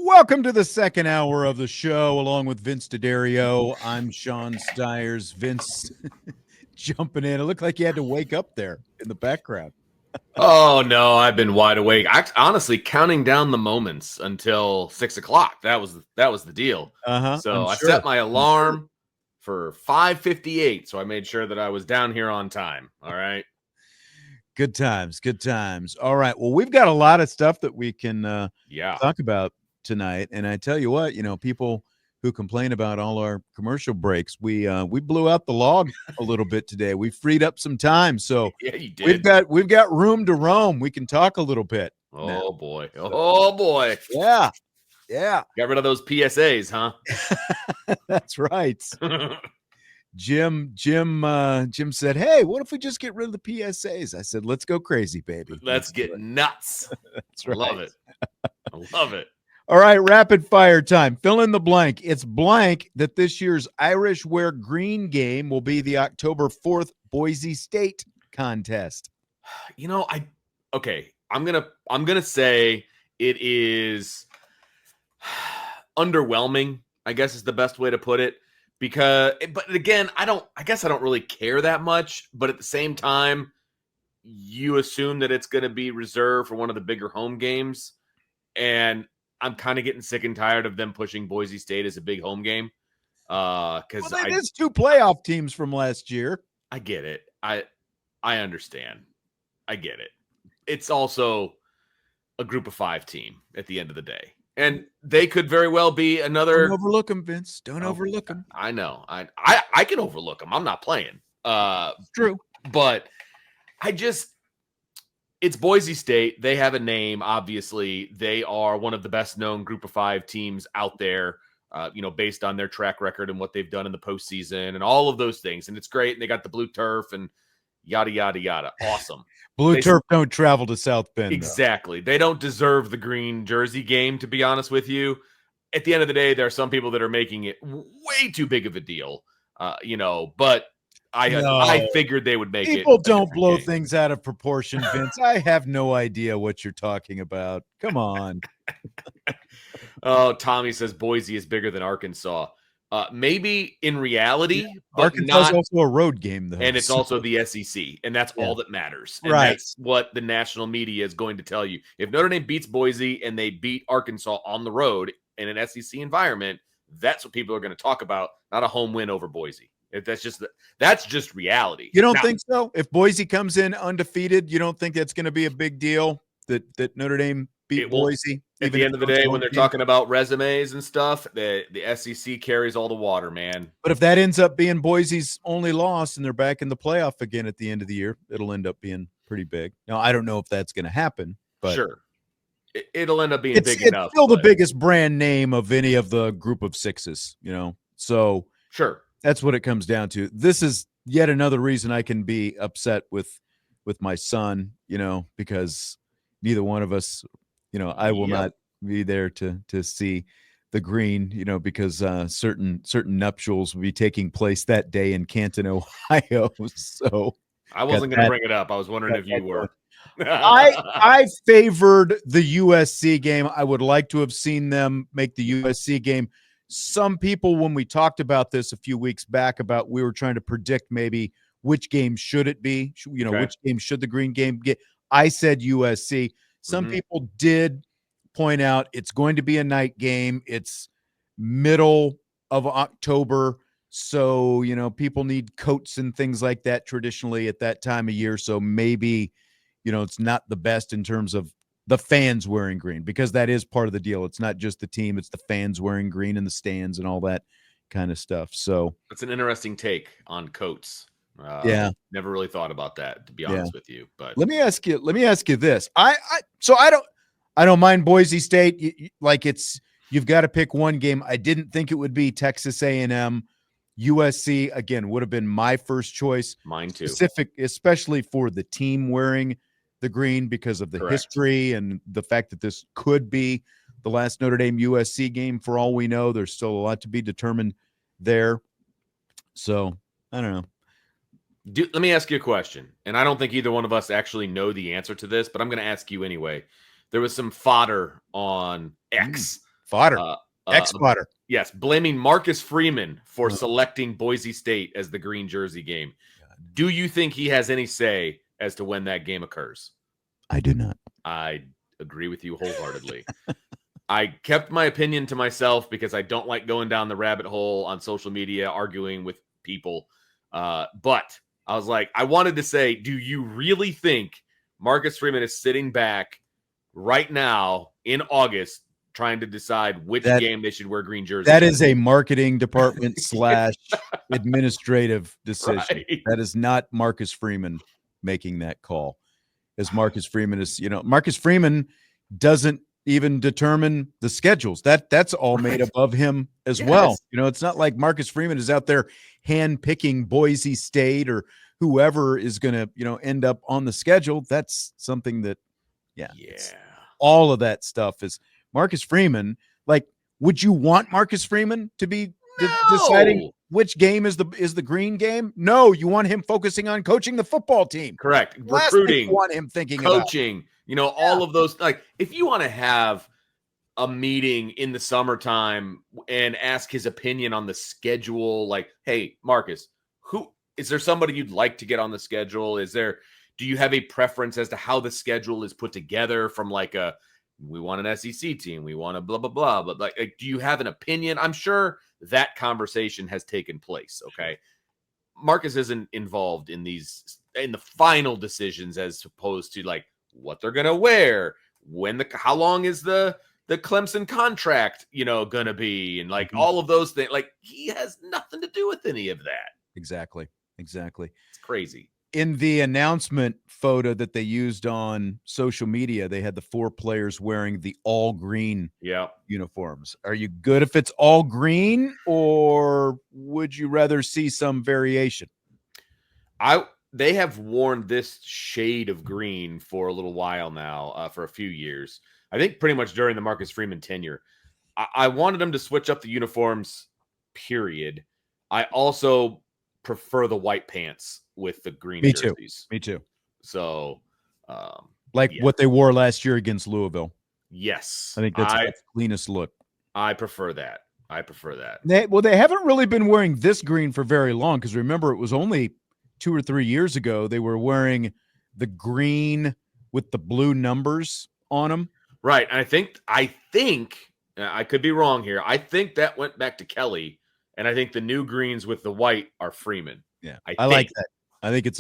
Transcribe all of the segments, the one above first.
Welcome to the second hour of the show, along with Vince DeDario. I'm Sean Stiers. Vince jumping in. It looked like you had to wake up there in the background. Oh no, I've been wide awake. Honestly, counting down the moments until 6 o'clock. That was the deal. So I set my alarm for 5:58. So I made sure that I was down here on time. All right. Good times. Good times. All right. Well, we've got a lot of stuff that we can talk about tonight. And I tell you what, people who complain about all our commercial breaks, we blew out the log a little bit today. We freed up some time, so yeah, you did. We've got room to roam. We can talk a little bit. Oh boy! Oh boy! Yeah. Got rid of those PSAs, huh? That's right. Jim said, "Hey, what if we just get rid of the PSAs?" I said, "Let's go crazy, baby. Let's get nuts." That's right. Love it. I love it. All right, rapid fire time. Fill in the blank. It's blank that this year's Irish Wear Green game will be the October 4th Boise State contest. I'm gonna say it is underwhelming, I guess is the best way to put it. But again, I guess I don't really care that much, but at the same time, you assume that it's gonna be reserved for one of the bigger home games. And I'm kind of getting sick and tired of them pushing Boise State as a big home game. Because it is two playoff teams from last year. I get it. I understand. I get it. It's also a group of 5 team at the end of the day. And they could very well be another. Don't overlook them, Vince. Don't overlook them. I know. I can overlook them. I'm not playing. True. But it's Boise State. They have a name, obviously. They are one of the best known group of 5 teams out there, based on their track record and what they've done in the postseason and all of those things. And it's great. And they got the blue turf and yada, yada, yada. Awesome. Turf don't travel to South Bend. Exactly. They don't deserve the green jersey game, to be honest with you. At the end of the day, there are some people that are making it way too big of a deal, but I figured they would make it. People don't blow things out of proportion, Vince. I have no idea what you're talking about. Come on. Oh, Tommy says Boise is bigger than Arkansas. Maybe in reality, but Arkansas is also a road game, though. And it's also the SEC, and that's all that matters. And right. That's what the national media is going to tell you. If Notre Dame beats Boise and they beat Arkansas on the road in an SEC environment, that's what people are going to talk about, not a home win over Boise. That's just reality. You don't think so? If Boise comes in undefeated, you don't think that's going to be a big deal that Notre Dame beat Boise? At the end of the day, when they're talking about resumes and stuff, the SEC carries all the water, man. But if that ends up being Boise's only loss and they're back in the playoff again at the end of the year, it'll end up being pretty big. Now, I don't know if that's going to happen, but sure, it'll end up being big enough. It's still the biggest brand name of any of the group of 6s, So sure. That's what it comes down to. This is yet another reason I can be upset with my son, because neither one of us, I will not be there to see the green, because certain nuptials will be taking place that day in Canton, Ohio. So I wasn't going to bring it up. I was wondering if you were. I favored the USC game. I would like to have seen them make the USC game. Some people, when we talked about this a few weeks back, we were trying to predict maybe which game should it be, which game should the green game get. I said USC. Some people did point out it's going to be a night game. It's middle of October. So, people need coats and things like that traditionally at that time of year. So maybe, it's not the best in terms of the fans wearing green, because that is part of the deal. It's not just the team, it's the fans wearing green in the stands and all that kind of stuff. So it's an interesting take on coats. Never really thought about that, to be honest with you. But let me ask you this. I don't mind Boise State. You've got to pick one game. I didn't think it would be Texas A&M. USC again would have been my first choice. Mine too. Especially for the team wearing the green, because of the history and the fact that this could be the last Notre Dame USC game. For all we know, there's still a lot to be determined there. So I don't know. Let me ask you a question. And I don't think either one of us actually know the answer to this, but I'm going to ask you anyway. There was some fodder on X Fodder. Ex-fodder. Yes, blaming Marcus Freeman for selecting Boise State as the green jersey game. Do you think he has any say as to when that game occurs? I do not. I agree with you wholeheartedly. I kept my opinion to myself because I don't like going down the rabbit hole on social media, arguing with people. But I was like, I wanted to say, do you really think Marcus Freeman is sitting back right now in August trying to decide which game they should wear green jerseys? That is a marketing department / administrative decision. Right. That is not Marcus Freeman making that call. As Marcus Freeman is, Marcus Freeman doesn't even determine the schedules. That's all made above him as well. It's not like Marcus Freeman is out there hand-picking Boise State or whoever is going to, end up on the schedule. That's something that, all of that stuff is Marcus Freeman. Like, would you want Marcus Freeman to be deciding which game is the green game? No, you want him focusing on coaching the football team. Correct. Last Recruiting, you want him thinking coaching, all of those. Like, if you want to have a meeting in the summertime and ask his opinion on the schedule, like, hey, Marcus, is there somebody you'd like to get on the schedule? Do you have a preference as to how the schedule is put together from like we want an SEC team, we want a blah, blah, blah. But like, do you have an opinion? I'm sure that conversation has taken place. Okay. Marcus isn't involved in the final decisions as opposed to like what they're going to wear, how long is the Clemson contract, going to be, and like all of those things. Like, he has nothing to do with any of that. Exactly. It's crazy. In the announcement photo that they used on social media, they had the 4 players wearing the all green uniforms. Are you good if it's all green, or would you rather see some variation? They have worn this shade of green for a little while now, for a few years. I think pretty much during the Marcus Freeman tenure. I wanted them to switch up the uniforms, period. I also prefer the white pants with the green jerseys. Me too. So, what they wore last year against Louisville. Yes. I think that's the cleanest look. I prefer that. They haven't really been wearing this green for very long, because remember, it was only 2 or 3 years ago they were wearing the green with the blue numbers on them. Right. And I think I could be wrong here. I think that went back to Kelly, and I think the new greens with the white are Freeman. Yeah. I like that. I think it's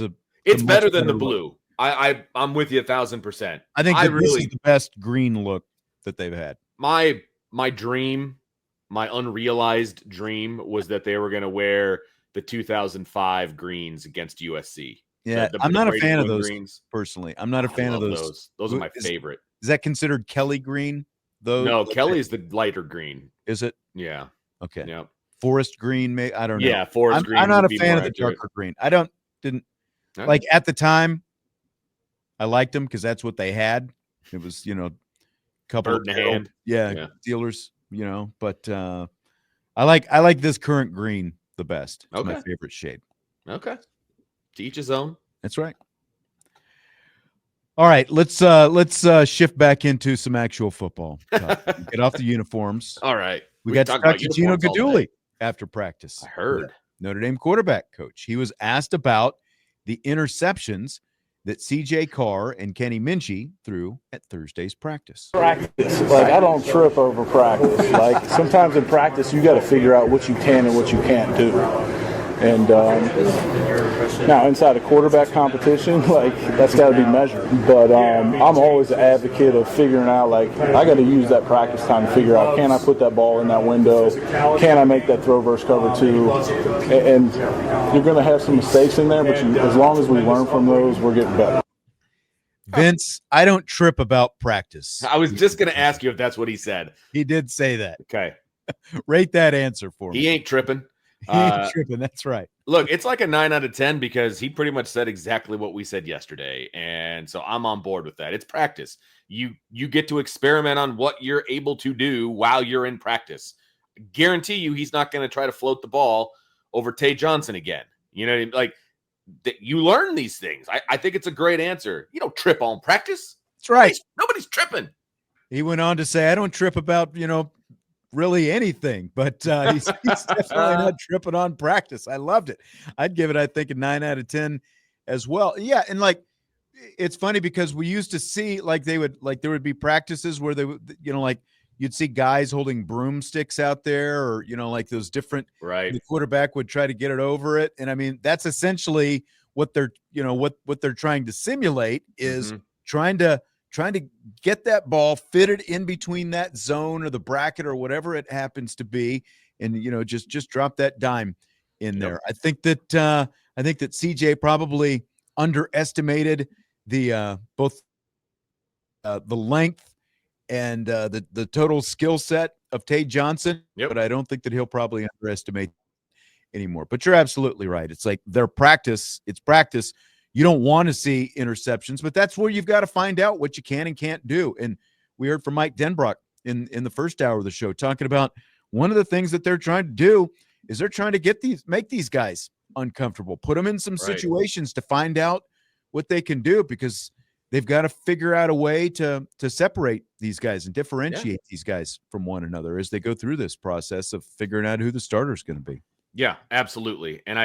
better than the blue. I'm with you 1,000%. I think this is the best green look that they've had. My dream, my unrealized dream, was that they were going to wear the 2005 greens against USC. Yeah, I'm not a fan of those greens. Personally, I'm not a fan of those. Those are my favorite. Is that considered Kelly green? No, Kelly is the lighter green. Is it? Yeah. Okay. Yeah. Forest green, I don't know. Yeah, forest green. I'm not a fan of the darker green. Like at the time, I liked them because that's what they had. It was, couple bird in hand. Yeah, dealers, but I like this current green the best. It's my favorite shade. Okay. To each his own. That's right. All right, let's shift back into some actual football. Get off the uniforms. All right. We got to talk to Gino Guidugli after practice. I heard. Notre Dame quarterback coach. He was asked about the interceptions that CJ Carr and Kenny Minchey threw at Thursday's practice. Practice. Like, I don't trip over practice. Like, sometimes in practice, you got to figure out what you can and what you can't do. And now inside a quarterback competition, like, that's got to be measured. But I'm always an advocate of figuring out, like, I got to use that practice time to figure out, can I put that ball in that window? Can I make that throw versus cover 2? And you're going to have some mistakes in there, but as long as we learn from those, we're getting better. Vince, I don't trip about practice. I was just going to ask you if that's what he said. He did say that. Okay. Rate that answer for me. He ain't tripping. He ain't tripping. That's right. Look, it's like a 9 out of 10 because he pretty much said exactly what we said yesterday. And so I'm on board with that. It's practice. You get to experiment on what you're able to do while you're in practice. Guarantee you he's not going to try to float the ball over Tay Johnson again. You know, like, you learn these things. I think it's a great answer. You don't trip on practice. That's right. Nobody's tripping. He went on to say, I don't trip about, really anything, but he's definitely not tripping on practice. I loved it. I'd give it, I think, a 9 out of 10 as well. Yeah, and like it's funny because we used to see like there would be practices where they would, like you'd see guys holding broomsticks out there, or like those different. Right. The quarterback would try to get it over it, and I mean that's essentially what they're what they're trying to simulate is trying to get that ball fitted in between that zone or the bracket or whatever it happens to be, and just drop that dime in there. I think that CJ probably underestimated the both the length and the total skill set of Tay Johnson, but I don't think that he'll probably underestimate anymore. But you're absolutely right. It's like their practice. It's practice. You don't want to see interceptions, but that's where you've got to find out what you can and can't do. And we heard from Mike Denbrock in the first hour of the show talking about one of the things that they're trying to do is they're trying to make these guys uncomfortable, put them in some situations to find out what they can do, because they've got to figure out a way to separate these guys and differentiate these guys from one another as they go through this process of figuring out who the starter is going to be. Yeah, absolutely. And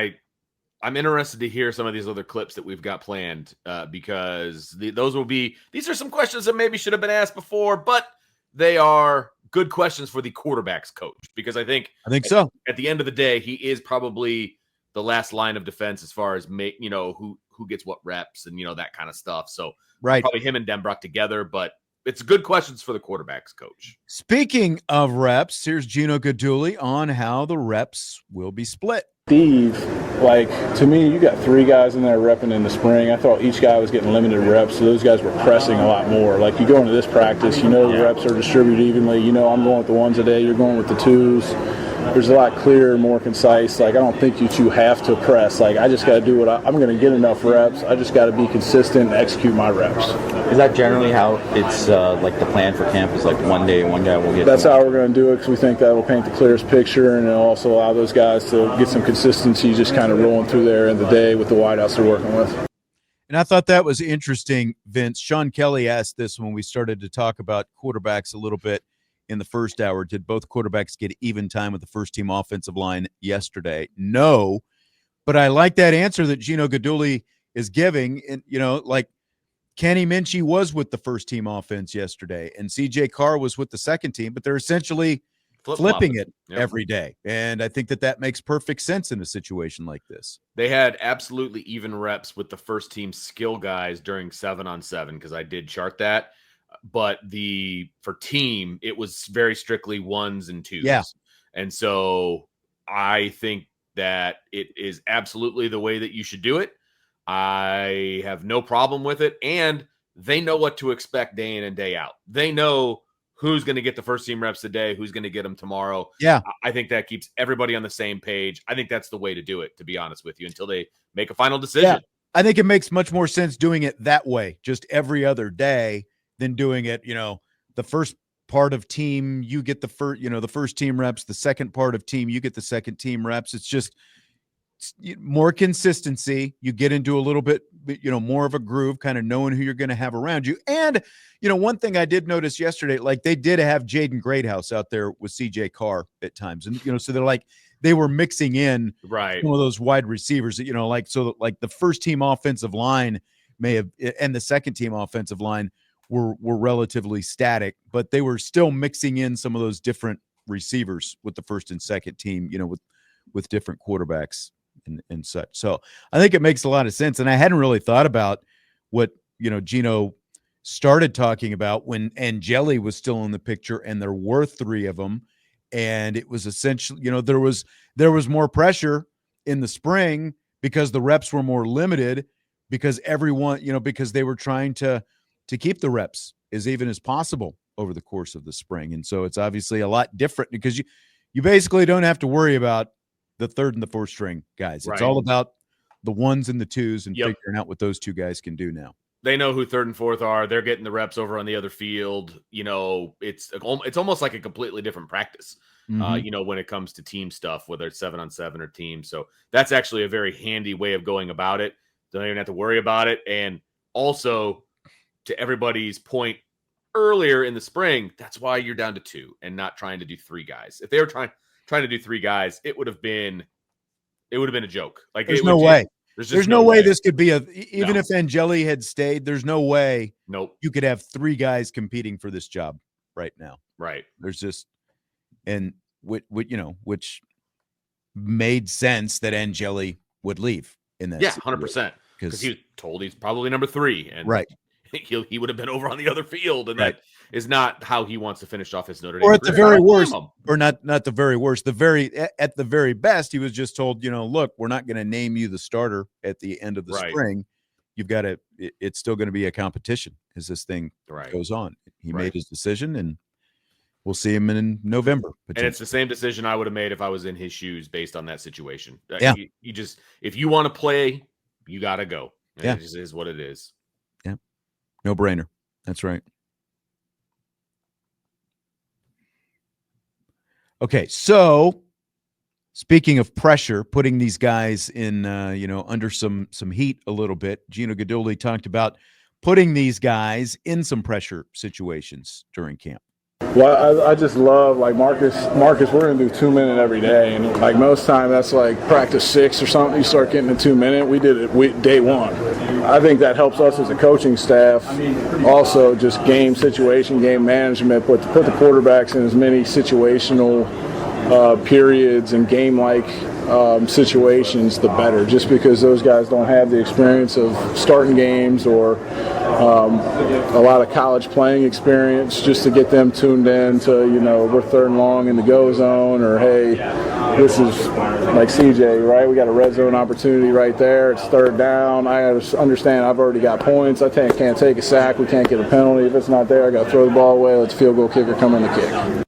I'm interested to hear some of these other clips that we've got planned because these are some questions that maybe should have been asked before, but they are good questions for the quarterback's coach, because I think so. At the end of the day, he is probably the last line of defense as far as who gets what reps and that kind of stuff. So probably him and Denbrock together, but it's good questions for the quarterback's coach. Speaking of reps, here's Gino Guidugli on how the reps will be split. Steve, to me, you got 3 guys in there repping in the spring. I thought each guy was getting limited reps, so those guys were pressing a lot more. You go into this practice, the reps are distributed evenly. I'm going with the 1s a day, you're going with the 2s. There's a lot clearer, more concise. I don't think you two have to press. I just got to do what I'm going to get enough reps. I just got to be consistent and execute my reps. Is that generally how it's the plan for camp is one day one guy will get? That's how we're going to do it, because we think that will paint the clearest picture, and it'll also allow those guys to get some consistency just kind of rolling through there in the day with the wideouts they're working with. And I thought that was interesting, Vince. Sean Kelly asked this when we started to talk about quarterbacks a little bit in the first hour. Did both quarterbacks get even time with the first team offensive line yesterday? No, but I like that answer that Gino Guidugli is giving. And, Kenny Minchey was with the first team offense yesterday, and CJ Carr was with the second team, but they're essentially flipping it every day. And I think that makes perfect sense in a situation like this. They had absolutely even reps with the first team skill guys during 7-on-7, because I did chart that. But for team, it was very strictly 1s and 2s. Yeah. And so I think that it is absolutely the way that you should do it. I have no problem with it. And they know what to expect day in and day out. They know who's going to get the first team reps today, who's going to get them tomorrow. Yeah. I think that keeps everybody on the same page. I think that's the way to do it, to be honest with you, until they make a final decision. Yeah. I think it makes much more sense doing it that way, just every other day, than doing it, the first part of team, you get the first team reps, the second part of team, you get the second team reps. It's just more consistency. You get into a little bit, more of a groove, kind of knowing who you're going to have around you. And, one thing I did notice yesterday, they did have Jaden Greathouse out there with CJ Carr at times. And, so they were mixing in some of those wide receivers that, the first team offensive line and the second team offensive line were relatively static, but they were still mixing in some of those different receivers with the first and second team, with different quarterbacks and such. So I think it makes a lot of sense. And I hadn't really thought about what, Gino started talking about when Angeli was still in the picture, and there were 3 of them. And it was essentially, there was more pressure in the spring because the reps were more limited, because everyone, because they were trying to keep the reps as even as possible over the course of the spring. And so it's obviously a lot different, because you basically don't have to worry about the 3rd and the 4th string guys. It's all about the 1s and the 2s and figuring out what those 2 guys can do now. They know who 3rd and 4th are. They're getting the reps over on the other field. It's almost like a completely different practice, when it comes to team stuff, whether it's 7-on-7 or team. So that's actually a very handy way of going about it. Don't even have to worry about it. And also, to everybody's point earlier in the spring, that's why you're down to 2 and not trying to do 3 guys. If they were trying to do 3 guys, it would have been a joke. Like There's no way. There's no way way this could be even No. if Angeli had stayed, there's no way Nope. you could have 3 guys competing for this job right now. Right. There's just which made sense that Angeli would leave in that. 100%. Because he was told he's probably number 3, and right. He would have been over on the other field, and that is not how he wants to finish off his Notre Dame. Or at the very worst, or not the very worst, at the very best, he was just told, look, we're not going to name you the starter at the end of the spring. You've got to. It's still going to be a competition as this thing goes on. He made his decision, and we'll see him in November. And it's the same decision I would have made if I was in his shoes, based on that situation. Yeah. You just, if you want to play, you got to go. And yeah. It just is what it is. Yeah. No brainer. That's right. Okay. So speaking of pressure, putting these guys in, under some heat a little bit, Gino Guidugli talked about putting these guys in some pressure situations during camp. Well, I just love, like, Marcus, we're going to do 2-minute every day. And, like, most time that's, like, practice 6 or something. You start getting a 2-minute. We did it day 1. I think that helps us as a coaching staff. Also, just game situation, game management, put the quarterbacks in as many situational periods and game-like situations, the better. Just because those guys don't have the experience of starting games or a lot of college playing experience, just to get them tuned in to, we're 3rd and long in the go zone, or hey, this is like CJ, right? We got a red zone opportunity right there. It's 3rd down. I understand I've already got points. I can't take a sack. We can't get a penalty. If it's not there, I got to throw the ball away. Let's field goal kicker come in the kick.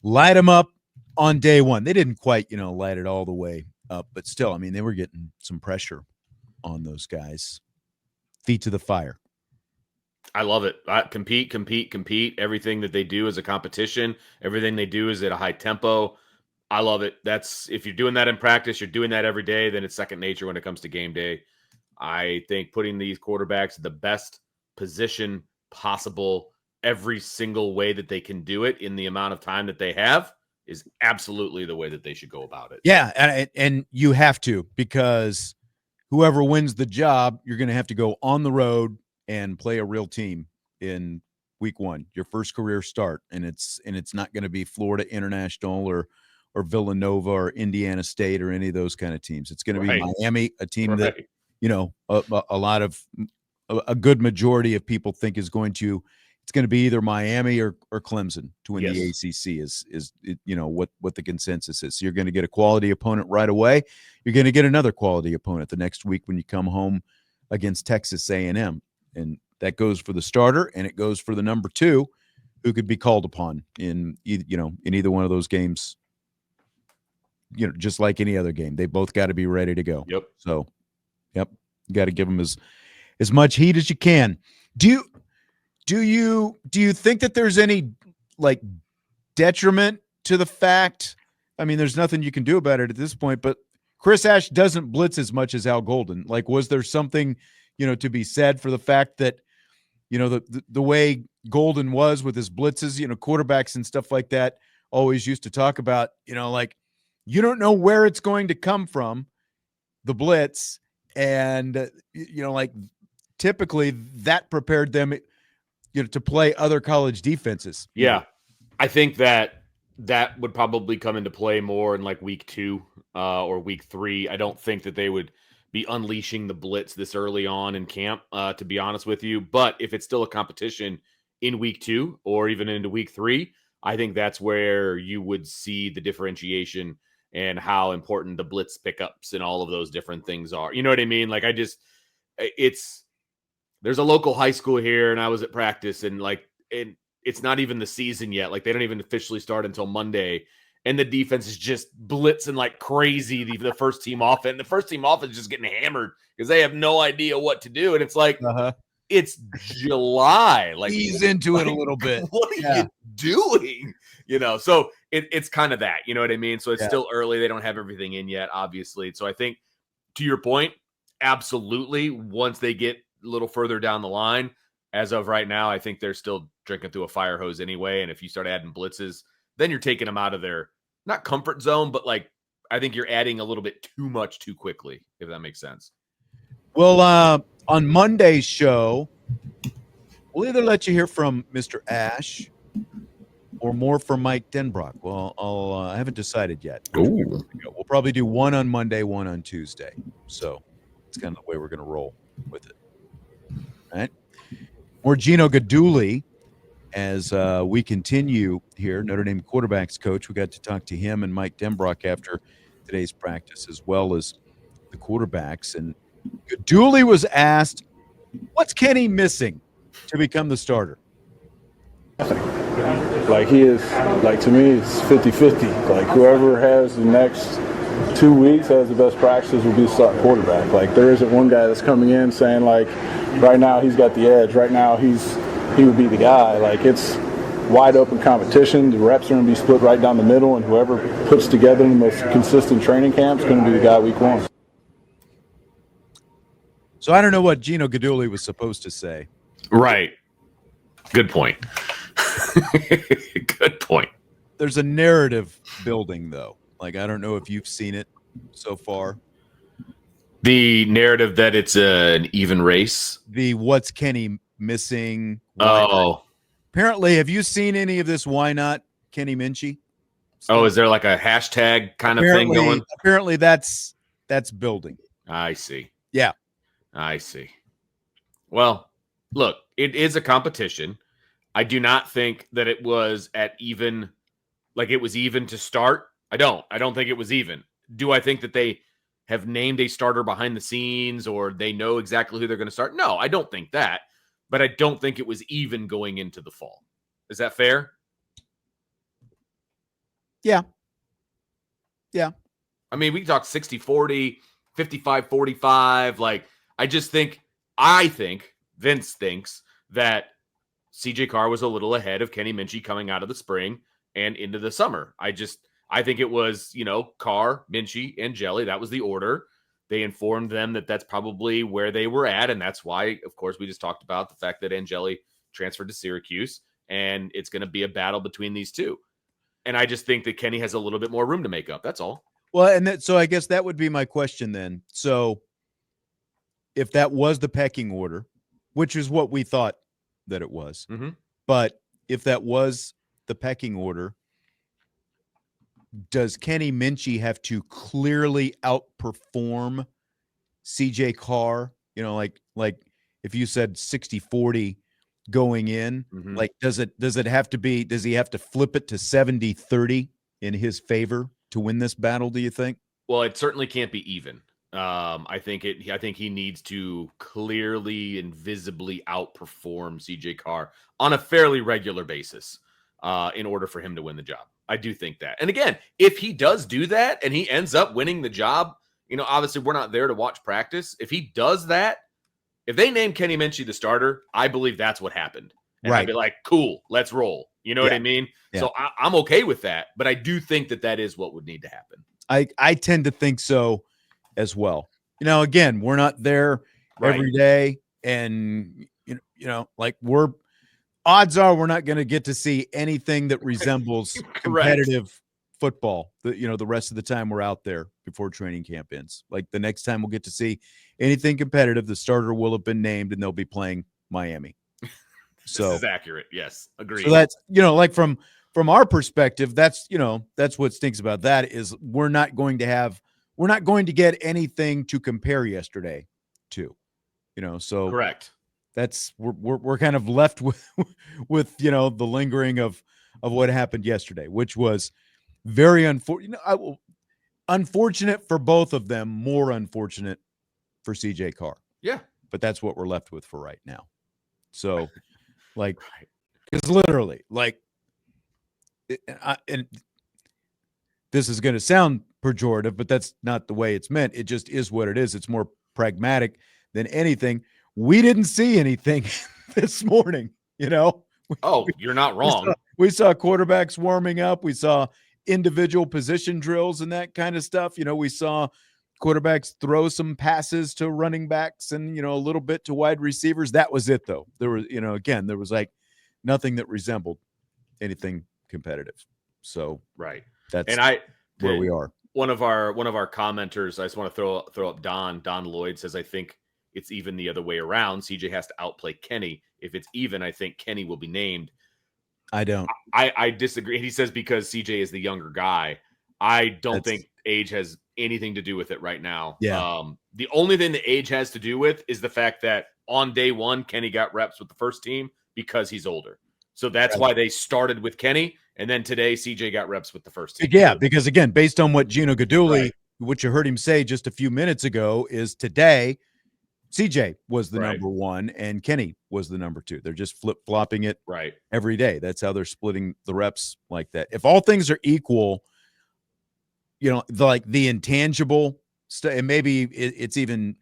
Light them up on day 1. They didn't quite, light it all the way up, but still, I mean, they were getting some pressure on those guys. Feet to the fire. I love it. Compete. Everything that they do is a competition. Everything they do is at a high tempo. I love it. If you're doing that in practice, you're doing that every day, then it's second nature when it comes to game day. I think putting these quarterbacks in the best position possible every single way that they can do it in the amount of time that they have is absolutely the way that they should go about it. Yeah, and you have to, because whoever wins the job, you're going to have to go on the road and play a real team in week 1, your first career start, and it's not going to be Florida International or Villanova or Indiana State or any of those kind of teams. It's going to be Miami, a team that a good majority of people think is going to. It's going to be either Miami or Clemson to win the ACC is what the consensus is. So you're going to get a quality opponent right away. You're going to get another quality opponent the next week when you come home against Texas A&M. And that goes for the starter, and it goes for the number 2 who could be called upon in either one of those games. Just like any other game, they both got to be ready to go. Yep. So, you got to give them as much heat as you can. Do you think that there's any detriment to the fact? I mean, there's nothing you can do about it at this point, but Chris Ash doesn't blitz as much as Al Golden. Was there something, to be said for the fact that, the way Golden was with his blitzes, quarterbacks and stuff like that always used to talk about, you don't know where it's going to come from, the blitz. And, typically that prepared them to play other college defenses. Yeah. I think that would probably come into play more in week 2 or week 3. I don't think that they would be unleashing the blitz this early on in camp, to be honest with you. But if it's still a competition in week 2 or even into week 3, I think that's where you would see the differentiation and how important the blitz pickups and all of those different things are. You know what I mean? There's a local high school here, and I was at practice, and it's not even the season yet. They don't even officially start until Monday, and the defense is just blitzing like crazy. The first team offense, is just getting hammered because they have no idea what to do, and it's it's July. Ease into it a little bit. What are you doing? So it's kind of that. You know what I mean? So it's still early. They don't have everything in yet, obviously. So I think, to your point, absolutely, once they get a little further down the line, as of right now, I think they're still drinking through a fire hose anyway. And if you start adding blitzes, then you're taking them out of their not comfort zone, but like I think you're adding a little bit too much too quickly, if that makes sense. Well, on Monday's show, we'll either let you hear from Mr. Ash or more from Mike Denbrock. Well, I haven't decided yet. Ooh. We'll probably do one on Monday, one on Tuesday. So it's kind of the way we're going to roll with it. All right. More Gino Guidugli as we continue here. Notre Dame quarterbacks coach. We got to talk to him and Mike Denbrock after today's practice, as well as the quarterbacks. And Guidugli was asked, what's Kenny missing to become the starter? Like he is, like to me, it's 50-50. Like whoever has the next 2 weeks has the best practices will be the starting quarterback. Like there isn't one guy that's coming in saying like, right now he's got the edge. Right now he would be the guy. Like it's wide open competition. The reps are going to be split right down the middle, and whoever puts together the most consistent training camp is going to be the guy week one. So I don't know what Gino Guidugli was supposed to say. Right. Good point. Good point. There's a narrative building, though. Like, I don't know if you've seen it so far. The narrative that it's an even race. The what's Kenny missing? Oh. Apparently, have you seen any of this why not Kenny Minchey? Oh, is there like a hashtag kind of thing going? Apparently, that's building. I see. Yeah. I see. Well, look, it is a competition. I do not think that it was at even, like it was even to start. I don't think it was even. Do I think that they have named a starter behind the scenes or they know exactly who they're going to start? No, I don't think that. But I don't think it was even going into the fall. Is that fair? Yeah. Yeah. I mean, we can talk 60-40, 55-45. Like, I think Vince thinks that CJ Carr was a little ahead of Kenny Minchey coming out of the spring and into the summer. I think it was, Carr, Minchey, and Jelly. That was the order. They informed them that that's probably where they were at. And that's why, of course, we just talked about the fact that Angeli transferred to Syracuse and it's going to be a battle between these two. And I just think that Kenny has a little bit more room to make up. That's all. Well, so I guess that would be my question then. So if that was the pecking order, which is what we thought that it was, but if that was the pecking order, does Kenny Minchey have to clearly outperform CJ Carr? Like if you said 60-40 going in, like does he have to flip it to 70-30 in his favor to win this battle, do you think? Well, it certainly can't be even. I think he needs to clearly and visibly outperform CJ Carr on a fairly regular basis in order for him to win the job. I do think that. And again, if he does do that and he ends up winning the job, obviously we're not there to watch practice. If he does that, if they name Kenny Minchey the starter, I believe that's what happened. And right. I'd be like, cool, let's roll. You know what I mean? Yeah. So I'm okay with that, but I do think that is what would need to happen. I tend to think so as well. Again, we're not there every day. And, like odds are we're not going to get to see anything that resembles competitive football, the rest of the time we're out there before training camp ends. Like the next time we'll get to see anything competitive, the starter will have been named and they'll be playing Miami. So this is accurate. Yes. Agreed. So that's, like from our perspective, that's what stinks about that is we're not going to get anything to compare yesterday to, so correct. That's we're kind of left with the lingering of what happened yesterday, which was very unfortunate for both of them, more unfortunate for CJ Carr. Yeah, but that's what we're left with for right now. So, like, because literally, like, and this is going to sound pejorative, but that's not the way it's meant. It just is what it is. It's more pragmatic than anything. We didn't see anything this morning, Oh, you're not wrong. We saw quarterbacks warming up. We saw individual position drills and that kind of stuff. We saw quarterbacks throw some passes to running backs and, a little bit to wide receivers. That was it, though. There was, again, there was like nothing that resembled anything competitive. So right. that's and where we are. One of our commenters, I just want to throw up Don Lloyd says, I think it's even the other way around. CJ has to outplay Kenny. If it's even, I think Kenny will be named. I don't. I disagree. He says because CJ is the younger guy. I don't think age has anything to do with it right now. Yeah. The only thing that age has to do with is the fact that on day one, Kenny got reps with the first team because he's older. So that's why they started with Kenny. And then today, CJ got reps with the first team. Yeah, because again, based on what Gino Guidugli, what you heard him say just a few minutes ago, is today CJ was the number one and Kenny was the number two. They're just flip-flopping it every day. That's how they're splitting the reps like that. If all things are equal, the intangible stuff, and maybe it's even,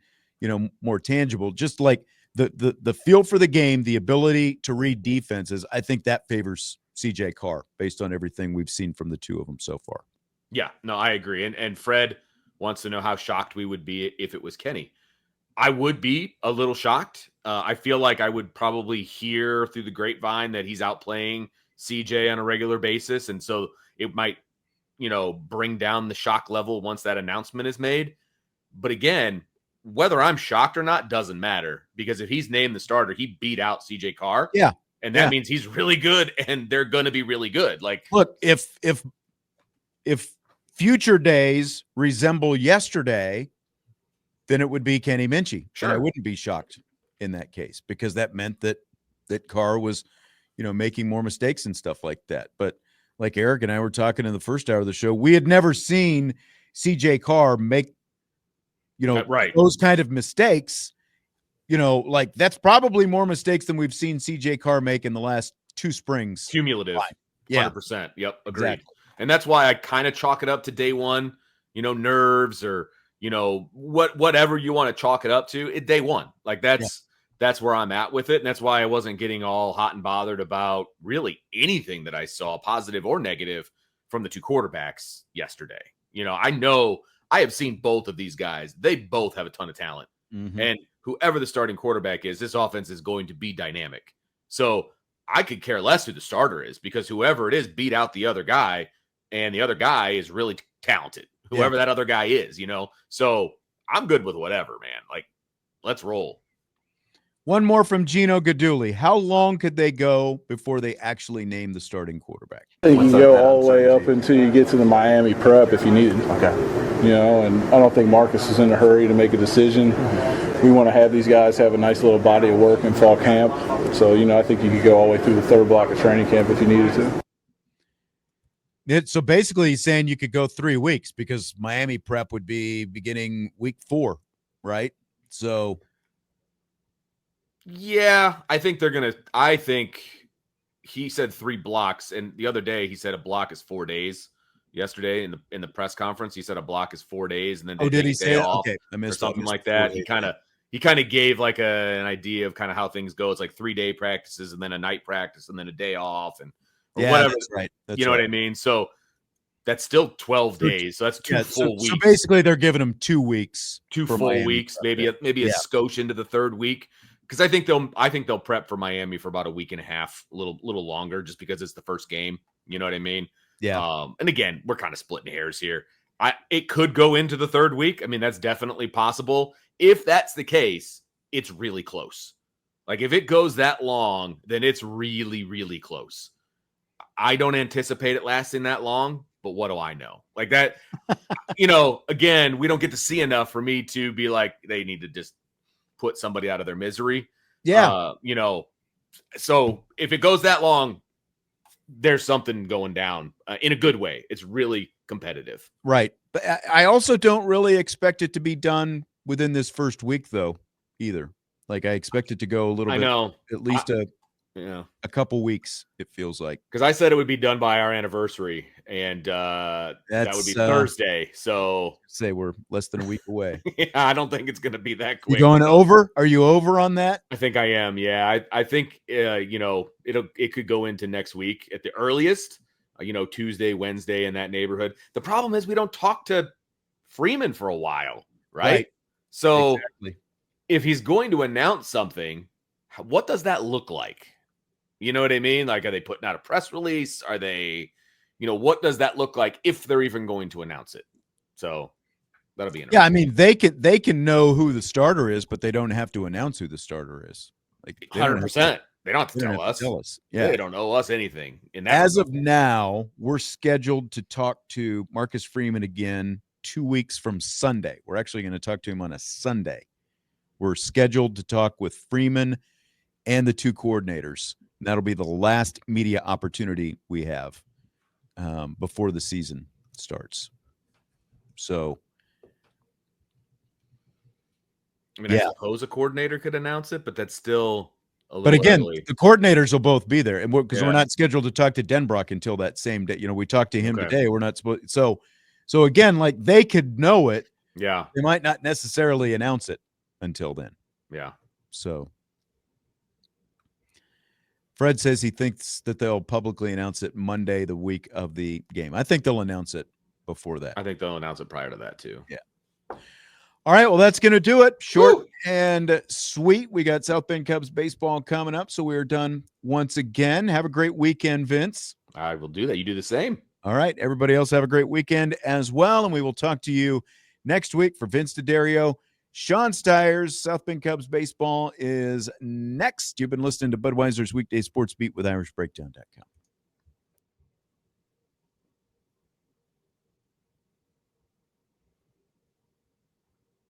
more tangible, just like the feel for the game, the ability to read defenses, I think that favors CJ Carr based on everything we've seen from the two of them so far. Yeah, no, I agree. And Fred wants to know how shocked we would be if it was Kenny. I would be a little shocked. I feel like I would probably hear through the grapevine that he's outplaying CJ on a regular basis. And so it might, bring down the shock level once that announcement is made. But again, whether I'm shocked or not doesn't matter, because if he's named the starter, he beat out CJ Carr. Yeah. And that means he's really good and they're going to be really good. Like, look, if future days resemble yesterday, then it would be Kenny Minchey. Sure. And I wouldn't be shocked in that case, because that meant that Carr was, making more mistakes and stuff like that. But like Eric and I were talking in the first hour of the show, we had never seen CJ Carr make, those kind of mistakes. Like that's probably more mistakes than we've seen CJ Carr make in the last two springs. Cumulative. Yeah. 100%. Yep. Agreed. Exactly. And that's why I kind of chalk it up to day one, nerves or, whatever you want to chalk it up to, day one. Like that's where I'm at with it. And that's why I wasn't getting all hot and bothered about really anything that I saw, positive or negative, from the two quarterbacks yesterday. I know I have seen both of these guys. They both have a ton of talent. Mm-hmm. And whoever the starting quarterback is, this offense is going to be dynamic. So I could care less who the starter is, because whoever it is beat out the other guy, and the other guy is really talented. Whoever that other guy is, So I'm good with whatever, man. Like, let's roll. One more from Gino Guidugli. How long could they go before they actually name the starting quarterback? I think you can go all the way up until you get to the Miami prep if you need it. Okay. And I don't think Marcus is in a hurry to make a decision. We want to have these guys have a nice little body of work in fall camp. So, I think you could go all the way through the third block of training camp if you needed to. So basically he's saying you could go 3 weeks, because Miami prep would be beginning week 4, right? So yeah, I think he said 3 blocks, and the other day he said a block is 4 days. Yesterday in the press conference, he said a block is 4 days, and then they did he say that? off okay, I missed or something like that. He kind of gave like an idea of kind of how things go. It's like 3-day practices and then a night practice and then a day off and whatever. That's right. What I mean? So that's still 12 days. So that's 2 full weeks. So basically they're giving him 2 weeks. 2 full weeks, maybe a skosh into the third week. Because I think they'll prep for Miami for about a week and a half, a little longer, just because it's the first game. You know what I mean? Yeah. And again, we're kind of splitting hairs here. It could go into the third week. I mean, that's definitely possible. If that's the case, it's really close. Like if it goes that long, then it's really, really close. I don't anticipate it lasting that long, but what do I know? Like that, again, we don't get to see enough for me to be like, they need to just put somebody out of their misery. Yeah. So if it goes that long, there's something going down in a good way. It's really competitive. Right. But I also don't really expect it to be done within this first week, though, either. Like I expect it to go a little bit, at least a couple weeks, it feels like. Because I said it would be done by our anniversary, and that would be Thursday. So say we're less than a week away. Yeah, I don't think it's going to be that quick. You going over? Are you over on that? I think I am. Yeah, I think it could go into next week at the earliest. Tuesday, Wednesday, in that neighborhood. The problem is we don't talk to Freeman for a while, right? So Exactly. if he's going to announce something, what does that look like? You know what I mean? Like, are they putting out a press release? Are they, what does that look like if they're even going to announce it? So that'll be interesting. Yeah, I mean, they can know who the starter is, but they don't have to announce who the starter is. Like 100%. They don't have to tell us. Yeah. They don't know us anything. As of now, we're scheduled to talk to Marcus Freeman again 2 weeks from Sunday. We're actually going to talk to him on a Sunday. We're scheduled to talk with Freeman and the two coordinators. And that'll be the last media opportunity we have before the season starts. So, I suppose a coordinator could announce it, but that's still a little but again, early. the coordinators will both be there, and because we're not scheduled to talk to Denbrock until that same day. We talked to him today. We're not supposed. So again, like they could know it. Yeah, they might not necessarily announce it until then. Yeah. So Fred says he thinks that they'll publicly announce it Monday, the week of the game. I think they'll announce it before that. I think they'll announce it prior to that too. Yeah. All right, well, that's going to do it. Short and sweet. We got South Bend Cubs baseball coming up, so we're done once again. Have a great weekend, Vince. I will do that. You do the same. All right, everybody else have a great weekend as well, and we will talk to you next week. For Vince DeDario, Sean Stiers, South Bend Cubs baseball is next. You've been listening to Budweiser's Weekday Sports Beat with IrishBreakdown.com.